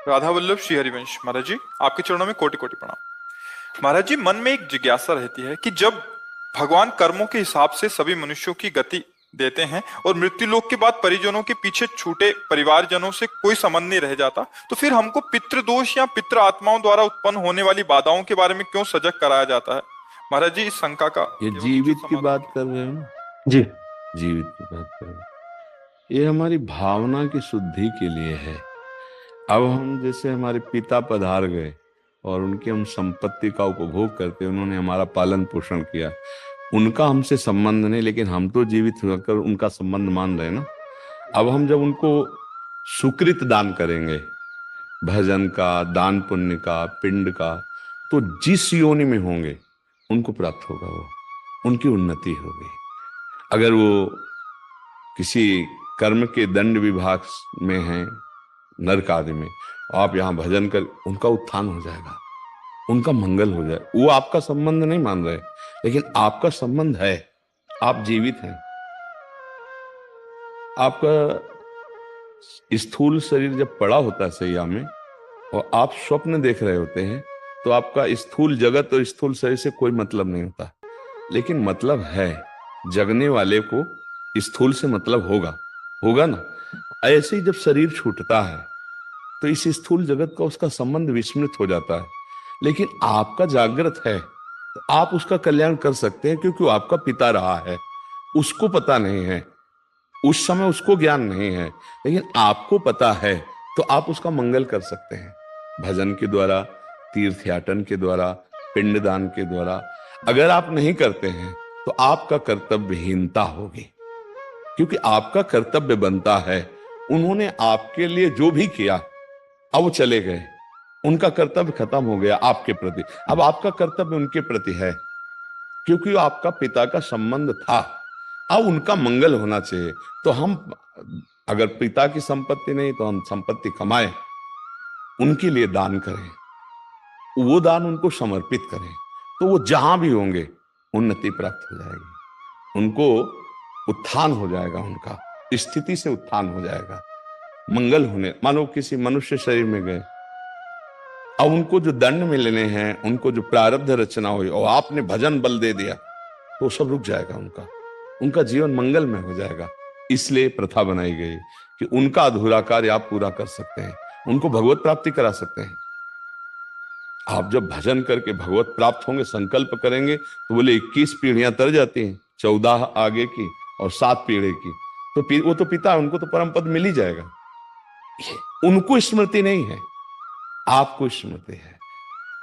राधा वल्लभ श्री हरिवंश महाराज जी, आपके चरणों में कोटि कोटि प्रणाम। महाराज जी, मन में एक जिज्ञासा रहती है कि जब भगवान कर्मों के हिसाब से सभी मनुष्यों की गति देते हैं और मृत्यु लोक के बाद परिजनों के पीछे छूटे परिवारजनों से कोई संबंध नहीं रह जाता, तो फिर हमको पितृदोष या पितृ आत्माओं द्वारा उत्पन्न होने वाली बाधाओं के बारे में क्यों सजग कराया जाता है? महाराज जी, इस शंका का ये एवं उचित जीवित की समाधान बात कीजिए। कर रहे हो ना? जी। जीवित की बात कर रहे हो। ये हमारी भावना की शुद्धि के लिए है। अब हम जैसे हमारे पिता पधार गए और उनकी हम संपत्ति का उपभोग करते, उन्होंने हमारा पालन पोषण किया, उनका हमसे संबंध नहीं, लेकिन हम तो जीवित होकर उनका संबंध मान रहे हैं ना। अब हम जब उनको सुकृत दान करेंगे, भजन का, दान पुण्य का, पिंड का, तो जिस योनि में होंगे उनको प्राप्त होगा, वो उनकी उन्नति होगी। अगर वो किसी कर्म के दंड विभाग में हैं, नरक आदि में, आप यहाँ भजन कर, उनका उत्थान हो जाएगा, उनका मंगल हो जाए। वो आपका संबंध नहीं मान रहे, लेकिन आपका संबंध है, आप जीवित हैं। आपका स्थूल शरीर जब पड़ा होता है सैया में और आप स्वप्न देख रहे होते हैं, तो आपका स्थूल जगत और स्थूल शरीर से कोई मतलब नहीं होता, लेकिन मतलब है। जगने वाले को स्थूल से मतलब होगा ना। ऐसे ही जब शरीर छूटता है तो इस स्थूल जगत का उसका संबंध विस्मृत हो जाता है, लेकिन आपका जागृत है तो आप उसका कल्याण कर सकते हैं, क्योंकि वो आपका पिता रहा है। उसको पता नहीं है, उस समय उसको ज्ञान नहीं है, लेकिन आपको पता है, तो आप उसका मंगल कर सकते हैं भजन के द्वारा, तीर्थयाटन के द्वारा, पिंडदान के द्वारा। अगर आप नहीं करते हैं तो आपका कर्तव्यहीनता होगी, क्योंकि आपका कर्तव्य बनता है। उन्होंने आपके लिए जो भी किया, अब वो चले गए, उनका कर्तव्य खत्म हो गया आपके प्रति। अब आपका कर्तव्य उनके प्रति है, क्योंकि आपका पिता का संबंध था। अब उनका मंगल होना चाहिए। तो हम, अगर पिता की संपत्ति नहीं तो हम संपत्ति कमाएं, उनके लिए दान करें, वो दान उनको समर्पित करें, तो वो जहां भी होंगे उन्नति प्राप्त हो जाएगी, उनको उत्थान हो जाएगा, उनका स्थिति से उत्थान हो जाएगा, मंगल होने। मानो किसी मनुष्य शरीर में गए, अब उनको जो दंड मिलने हैं, उनको जो प्रारब्ध रचना हुई, और आपने भजन बल दे दिया, तो सब रुक जाएगा, उनका जीवन मंगल में हो जाएगा। इसलिए प्रथा बनाई गई कि उनका अधूरा कार्य आप पूरा कर सकते हैं, उनको भगवत प्राप्ति करा सकते हैं। आप जब भजन करके भगवत प्राप्त होंगे, संकल्प करेंगे, तो बोले 21 पीढ़ियां तर जाती हैं, 14 आगे की और 7 पीढ़ी की, तो वो तो पिता है, उनको तो परम पद मिल ही जाएगा। उनको स्मृति नहीं है, आपको स्मृति है।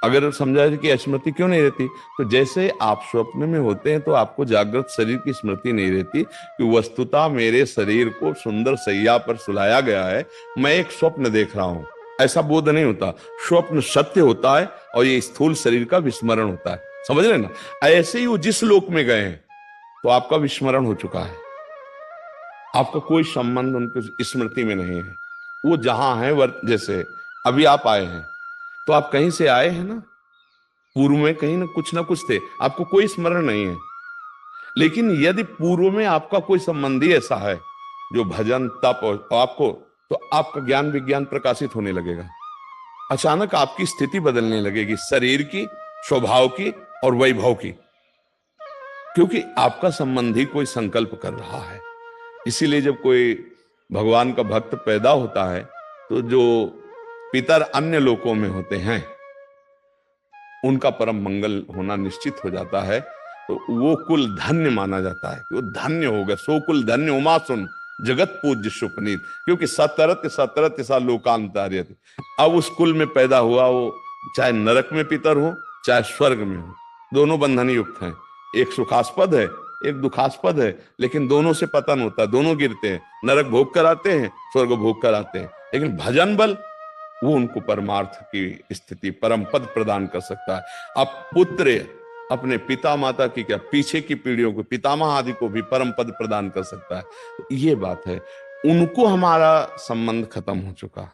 अगर समझा जाए कि स्मृति क्यों नहीं रहती, तो जैसे आप स्वप्न में होते हैं तो आपको जागृत शरीर की स्मृति नहीं रहती कि वस्तुतः मेरे शरीर को सुंदर सैया पर सुलाया गया है, मैं एक स्वप्न देख रहा हूं, ऐसा बोध नहीं होता। स्वप्न सत्य होता है और ये स्थूल शरीर का विस्मरण होता है, समझ रहे ना। ऐसे ही वो जिस लोक में गए हैं तो आपका विस्मरण हो चुका है, आपका कोई संबंध उनकी स्मृति में नहीं है। वो जहां है, जैसे अभी आप आए हैं, तो आप कहीं से आए हैं ना, पूर्व में कहीं ना कुछ थे, आपको कोई स्मरण नहीं है। लेकिन यदि पूर्व में आपका कोई संबंधी ऐसा है जो भजन तप और आपको, तो आपका ज्ञान विज्ञान प्रकाशित होने लगेगा, अचानक आपकी स्थिति बदलने लगेगी, शरीर की, स्वभाव की और वैभव की, क्योंकि आपका संबंधी कोई संकल्प कर रहा है। इसीलिए जब कोई भगवान का भक्त पैदा होता है, तो जो पितर अन्य लोकों में होते हैं उनका परम मंगल होना निश्चित हो जाता है, तो वो कुल धन्य माना जाता है, वो धन्य हो गया। सो कुल धन्य उमा सुन जगत पूज्य सुपनीत, क्योंकि सतरत सतरत सा लोकांतर्यति। अब उस कुल में पैदा हुआ, वो चाहे नरक में पितर हो चाहे स्वर्ग में हो, दोनों बंधन युक्त हैं। एक सुखास्पद है, एक दुखास्पद है, लेकिन दोनों से पतन होता है, दोनों गिरते हैं, नरक भोग कराते हैं, स्वर्ग भोग कराते हैं। लेकिन भजन बल वो उनको परमार्थ की स्थिति, परम पद प्रदान कर सकता है। अब पुत्र अपने पिता माता की क्या, पीछे की पीढ़ियों को, पितामह आदि को भी परम पद प्रदान कर सकता है। तो ये बात है, उनको हमारा संबंध खत्म हो चुका,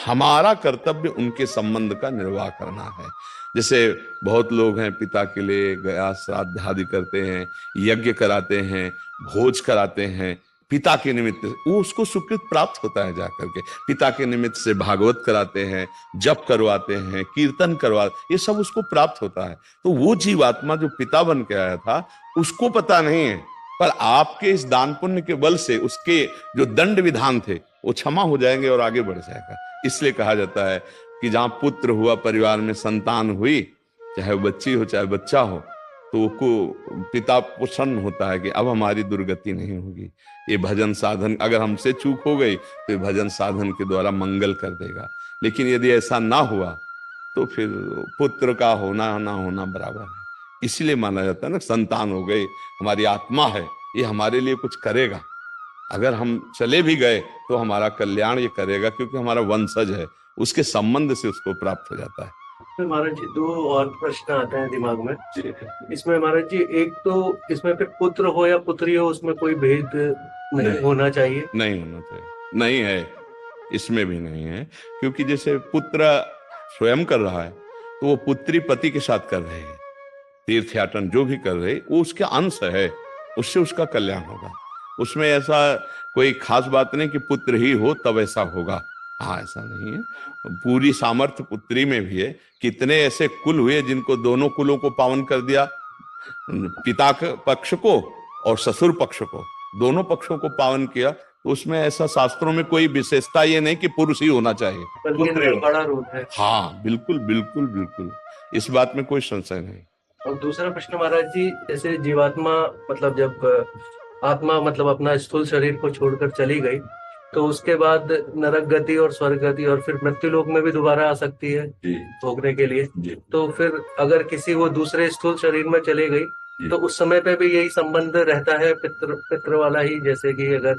हमारा कर्तव्य उनके संबंध का निर्वाह करना है। जैसे बहुत लोग हैं, पिता के लिए गया श्राद्ध आदि करते हैं, यज्ञ कराते हैं, भोज कराते हैं, पिता के निमित्त वो उसको सुकृत प्राप्त होता है जाकर के। पिता के निमित्त से भागवत कराते हैं, जप करवाते हैं, कीर्तन करवा, ये सब उसको प्राप्त होता है। तो वो जीवात्मा जो पिता बन के आया था उसको पता नहीं है, पर आपके इस दान पुण्य के बल से उसके जो दंड विधान थे वो क्षमा हो जाएंगे और आगे बढ़ जाएगा। इसलिए कहा जाता है कि जहां पुत्र हुआ, परिवार में संतान हुई, चाहे वो बच्ची हो चाहे बच्चा हो, तो को पिता प्रसन्न होता है कि अब हमारी दुर्गति नहीं होगी। ये भजन साधन, अगर हमसे चूक हो गई तो ये भजन साधन के द्वारा मंगल कर देगा। लेकिन यदि ऐसा ना हुआ तो फिर पुत्र का होना ना होना बराबर है। इसीलिए माना जाता है ना, संतान हो गई, हमारी आत्मा है, ये हमारे लिए कुछ करेगा। अगर हम चले भी गए तो हमारा कल्याण ये करेगा, क्योंकि हमारा वंशज है, उसके संबंध से उसको प्राप्त हो जाता है। फिर महाराज जी दो और प्रश्न आते हैं दिमाग में इसमें महाराज जी। एक तो इसमें फिर पुत्र हो या पुत्री हो उसमें कोई भेद नहीं होना चाहिए? नहीं होना चाहिए, नहीं है, इसमें भी नहीं है। क्योंकि जैसे पुत्र स्वयं कर रहा है तो वो पुत्री पति के साथ कर रहे हैं, तीर्थयाटन जो भी कर रहे वो उसके अंश है, उससे उसका कल्याण होगा। उसमें ऐसा कोई खास बात नहीं कि पुत्र ही हो तब ऐसा होगा, हाँ ऐसा नहीं है। पूरी सामर्थ्य पुत्री में भी है। कितने ऐसे कुल हुए जिनको दोनों कुलों को पावन कर दिया, पिता के पक्ष को और ससुर पक्ष को, दोनों पक्षों को पावन किया। तो उसमें ऐसा शास्त्रों में कोई विशेषता ये नहीं कि पुरुष ही होना चाहिए, बल्कि बड़ा रोल है। हाँ बिल्कुल बिल्कुल बिल्कुल, इस बात में कोई संशय नहीं। और दूसरा प्रश्न महाराज जी, जैसे जीवात्मा मतलब जब आत्मा मतलब अपना स्थूल शरीर को छोड़कर चली गई तो उसके बाद नरक गति और स्वर्ग गति और फिर मृत्यु लोक में भी दोबारा आ सकती है भोगने के लिए। तो फिर अगर किसी वो दूसरे स्थूल शरीर में चले गई तो उस समय पे भी यही संबंध रहता है पितृ वाला ही, जैसे कि अगर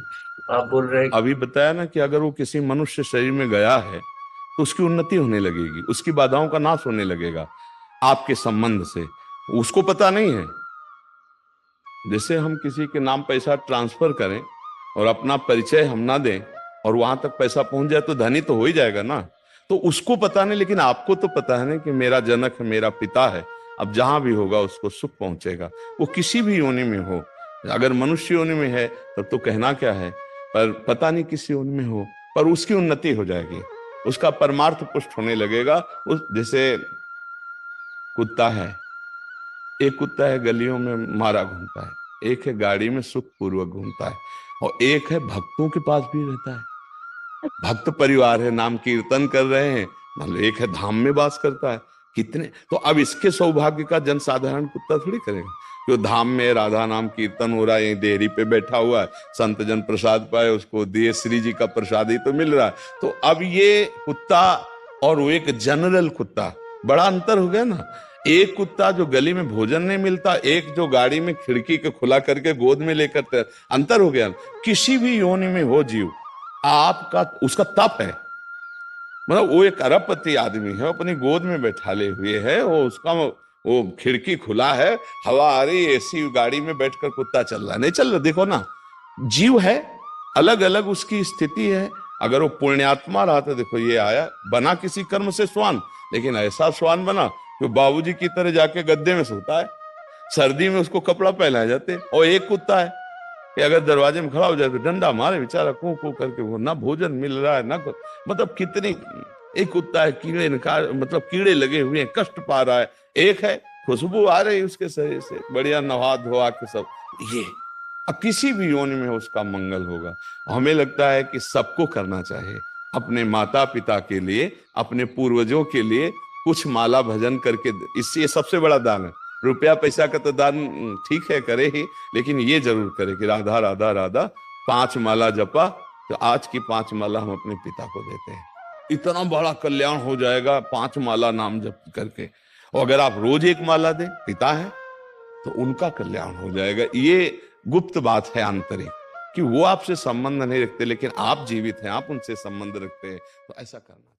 आप बोल रहे हैं अभी बताया ना कि अगर वो किसी मनुष्य शरीर में गया है तो उसकी उन्नति होने लगेगी, उसकी बाधाओं का नाश होने लगेगा आपके संबंध से, उसको पता नहीं है। जैसे हम किसी के नाम पैसा ट्रांसफर करें और अपना परिचय हम ना दें और वहां तक पैसा पहुंच जाए तो धनी तो हो ही जाएगा ना। तो उसको पता नहीं, लेकिन आपको तो पता है ना कि मेरा जनक है, मेरा पिता है, अब जहां भी होगा उसको सुख पहुंचेगा, वो किसी भी योनि में हो। अगर मनुष्य योनि में है तब तो कहना क्या है, पर पता नहीं किस योनि में हो, पर उसकी उन्नति हो जाएगी, उसका परमार्थ पुष्ट होने लगेगा। उस जैसे कुत्ता है, एक कुत्ता है गलियों में मारा घूमता है, एक है गाड़ी में सुख पूर्वक घूमता है, और एक है भक्तों के पास भी रहता है, भक्त परिवार है, नाम कीर्तन कर रहे हैं, मतलब एक है धाम में वास करता है। कितने तो अब इसके सौभाग्य का जनसाधारण कुत्ता थोड़ी करेगा, जो धाम में राधा नाम कीर्तन हो रहा है, यहीं देहरी पे बैठा हुआ है, संत जन प्रसाद पाए, उसको दिए श्री जी का प्रसाद ही तो मिल रहा है। तो अब ये कुत्ता और वो एक जनरल कुत्ता, बड़ा अंतर हो गया ना। एक कुत्ता जो गली में भोजन नहीं मिलता, एक जो गाड़ी में खिड़की के खुला करके गोद में लेकर, अंतर हो गया। किसी भी योनि में हो जीव, आपका उसका तप है, मतलब वो एक अरबपति आदमी है, अपनी गोद में बैठाले हुए है, वो उसका वो खिड़की खुला है, हवा आ रही, ऐसी गाड़ी में बैठकर कुत्ता चल रहा है, नहीं चल रहा। देखो ना, जीव है, अलग अलग उसकी स्थिति है। अगर वो पुण्यात्मा रहा तो देखो ये आया, बना किसी कर्म से श्वान, लेकिन ऐसा श्वान बना कि बाबूजी की तरह जाके गद्दे में सोता है, सर्दी में उसको कपड़ा पहनाए जाते। और एक कुत्ता है कि अगर दरवाजे में खड़ा हो जाए तो डंडा मारे बेचारा, कू कू करके, वो ना भोजन मिल रहा है ना, मतलब कितनी। एक कुत्ता है कीड़े मतलब कीड़े लगे हुए हैं, कष्ट पा रहा है। एक है खुशबू आ रही उसके शरीर से, बढ़िया नहा धोआ के सब। ये अब किसी भी योनि में उसका मंगल होगा। हमें लगता है कि सबको करना चाहिए, अपने माता पिता के लिए, अपने पूर्वजों के लिए कुछ माला भजन करके, इससे सबसे बड़ा दान है। रुपया पैसा का तो दान ठीक है करे ही, लेकिन ये जरूर करे कि राधा राधा राधा 5 माला जपा, तो आज की 5 माला हम अपने पिता को देते हैं, इतना बड़ा कल्याण हो जाएगा 5 माला नाम जप करके। और अगर आप रोज 1 माला दें, पिता है तो उनका कल्याण हो जाएगा। ये गुप्त बात है आंतरिक, कि वो आपसे संबंध नहीं रखते, लेकिन आप जीवित हैं, आप उनसे संबंध रखते हैं, तो ऐसा करना।